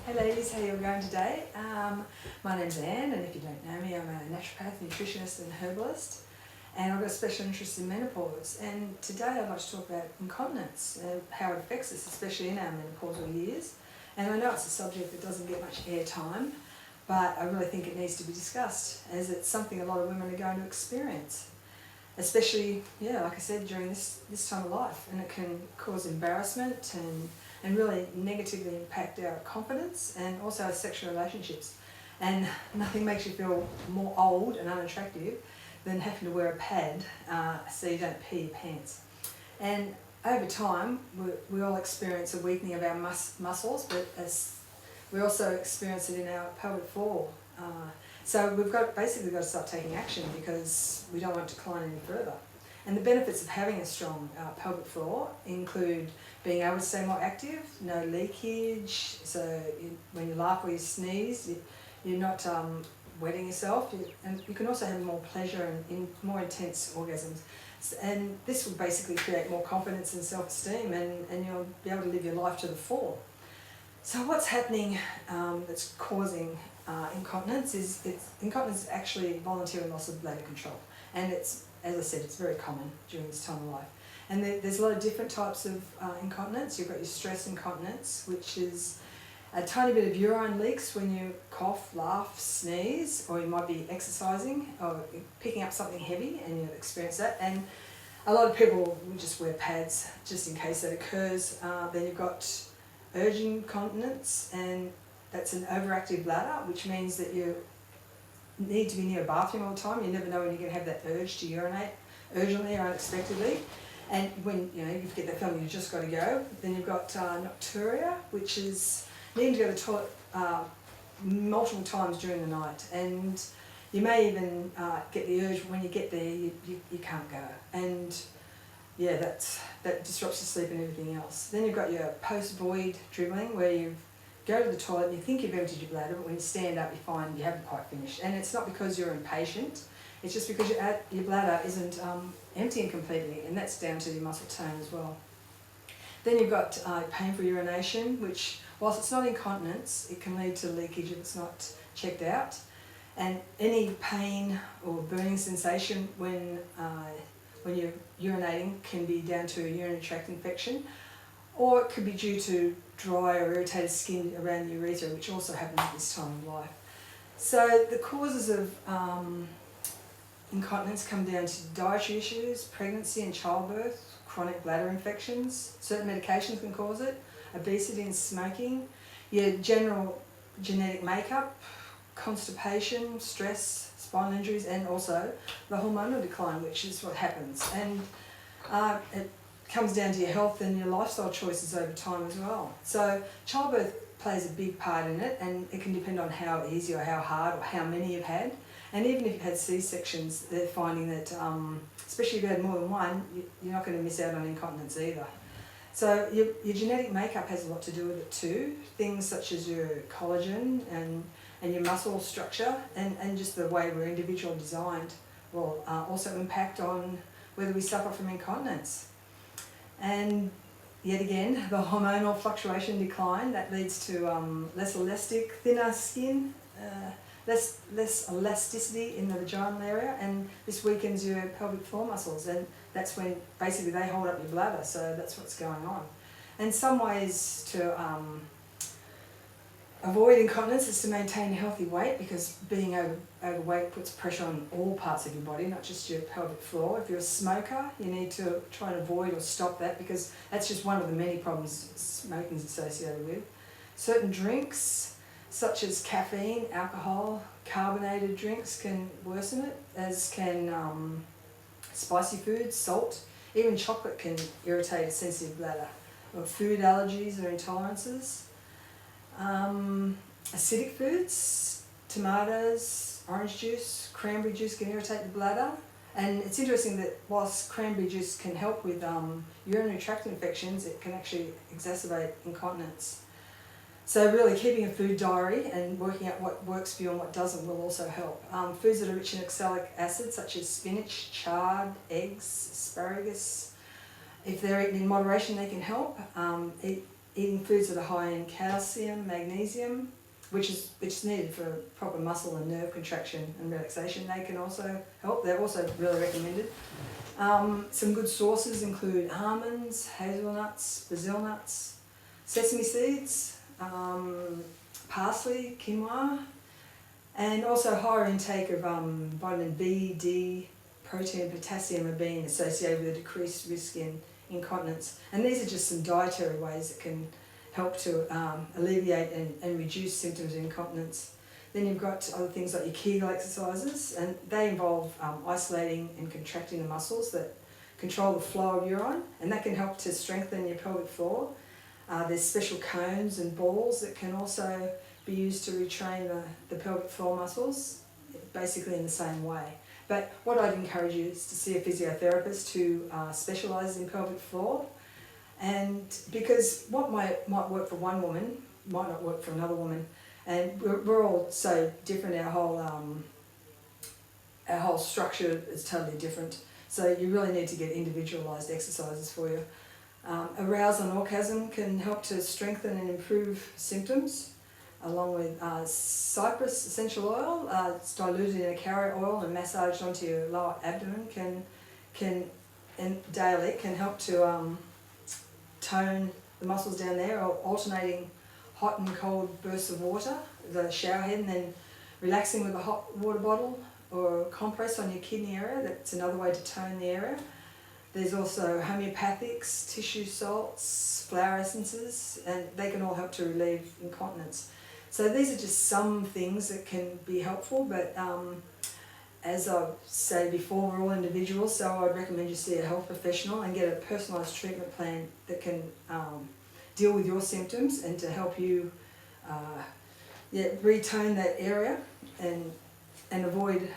Hey ladies, how are you going today? My name's Anne, and if you don't know me, I'm a naturopath, nutritionist and herbalist, and I've got a special interest in menopause. And today I'd like to talk about incontinence and how it affects us, especially in our menopausal years. And I know it's a subject that doesn't get much airtime, but I really think it needs to be discussed, as it's something a lot of women are going to experience, especially, like I said, during this time of life. And it can cause embarrassment and really negatively impact our confidence and also our sexual relationships. And nothing makes you feel more old and unattractive than having to wear a pad so you don't pee your pants. And over time, we all experience a weakening of our muscles, but we also experience it in our pelvic floor. So we've basically got to start taking action because we don't want to decline any further. And the benefits of having a strong pelvic floor include being able to stay more active, no leakage, so when you laugh or you sneeze, you're not wetting yourself, and you can also have more pleasure and more intense orgasms. And this will basically create more confidence and self-esteem, and you'll be able to live your life to the full. So what's happening that's causing incontinence is incontinence is actually voluntary loss of bladder control, and it's, as I said, it's very common during this time of life. And there's a lot of different types of incontinence. You've got your stress incontinence, which is a tiny bit of urine leaks when you cough, laugh, sneeze, or you might be exercising or picking up something heavy and you experience that. And a lot of people will just wear pads just in case that occurs. Then you've got urge incontinence, and that's an overactive bladder, which means that you need to be near a bathroom all the time. You never know when you're going to have that urge to urinate urgently or unexpectedly. And when you get that feeling, you've just got to go. Then you've got nocturia, which is needing to go to the toilet multiple times during the night. And you may even get the urge, but when you get there, you can't go. And that disrupts your sleep and everything else. Then you've got your post-void dribbling, where you go to the toilet and you think you've emptied your bladder, but when you stand up you find you haven't quite finished. And it's not because you're impatient, it's just because your bladder isn't emptying completely, and that's down to your muscle tone as well. Then you've got painful urination, which, whilst it's not incontinence, it can lead to leakage if it's not checked out. And any pain or burning sensation when you're urinating can be down to a urinary tract infection, or it could be due to dry or irritated skin around the urethra, which also happens at this time of life. So the causes of incontinence come down to dietary issues, pregnancy and childbirth, chronic bladder infections, certain medications can cause it, obesity and smoking, your general genetic makeup, constipation, stress, spinal injuries, and also the hormonal decline, which is what happens. And it comes down to your health and your lifestyle choices over time as well. So childbirth plays a big part in it, and it can depend on how easy or how hard or how many you've had. And even if you've had C-sections, they're finding that, especially if you've had more than one, you're not going to miss out on incontinence either. So your genetic makeup has a lot to do with it too. Things such as your collagen and your muscle structure and just the way we're individually designed will also impact on whether we suffer from incontinence. And yet again, the hormonal fluctuation decline, that leads to less elastic, thinner skin, less elasticity in the vaginal area, and this weakens your pelvic floor muscles, and that's when basically they hold up your bladder, so that's what's going on. And some ways to avoid incontinence is to maintain a healthy weight, because being overweight puts pressure on all parts of your body, not just your pelvic floor. If you're a smoker, you need to try and avoid or stop that, because that's just one of the many problems smoking is associated with. Certain drinks, such as caffeine, alcohol, carbonated drinks can worsen it, as can spicy foods, salt. Even chocolate can irritate a sensitive bladder. Or food allergies or intolerances. Acidic foods, tomatoes, orange juice, cranberry juice can irritate the bladder. And it's interesting that whilst cranberry juice can help with urinary tract infections, it can actually exacerbate incontinence. So really keeping a food diary and working out what works for you and what doesn't will also help. Foods that are rich in oxalic acid, such as spinach, chard, eggs, asparagus, if they're eaten in moderation, they can help. Eat eating foods that are high in calcium, magnesium, which is needed for proper muscle and nerve contraction and relaxation. They can also help. They're also really recommended. Some good sources include almonds, hazelnuts, Brazil nuts, sesame seeds, parsley, quinoa, and also higher intake of vitamin B, D, protein, and potassium are being associated with a decreased risk in incontinence. And these are just some dietary ways that can help to alleviate and reduce symptoms of incontinence. Then you've got other things like your Kegel exercises, and they involve isolating and contracting the muscles that control the flow of urine, and that can help to strengthen your pelvic floor. There's special cones and balls that can also be used to retrain the pelvic floor muscles, basically in the same way. But what I'd encourage you is to see a physiotherapist who specialises in pelvic floor, and because what might work for one woman might not work for another woman, and we're all so different. Our whole structure is totally different, so you really need to get individualised exercises for you. Arousal and orgasm can help to strengthen and improve symptoms, along with cypress essential oil. It's diluted in a carrot oil and massaged onto your lower abdomen and daily can help to tone the muscles down there, or alternating hot and cold bursts of water, the shower head, and then relaxing with a hot water bottle or a compress on your kidney area. That's another way to tone the area. There's also homeopathics, tissue salts, flower essences, and they can all help to relieve incontinence. So these are just some things that can be helpful, but as I've said before, we're all individuals, so I'd recommend you see a health professional and get a personalised treatment plan that can deal with your symptoms and to help you retone that area and avoid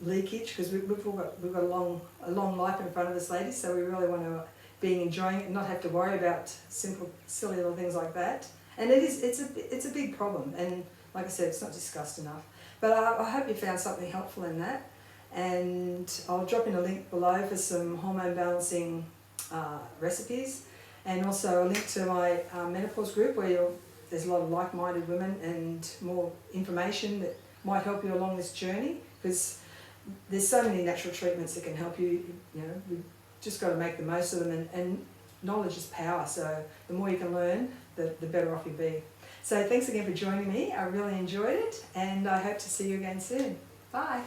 leakage, because we've got a long life in front of us, ladies, so we really want to be enjoying it and not have to worry about simple, silly little things like that. And it's a big problem, and like I said, it's not discussed enough. But I hope you found something helpful in that, and I'll drop in a link below for some hormone balancing recipes, and also a link to my menopause group where there's a lot of like-minded women and more information that might help you along this journey, because there's so many natural treatments that can help you. You know, we've just got to make the most of them, and knowledge is power, so the more you can learn, the better off you'll be. So thanks again for joining me. I really enjoyed it, and I hope to see you again soon. Bye.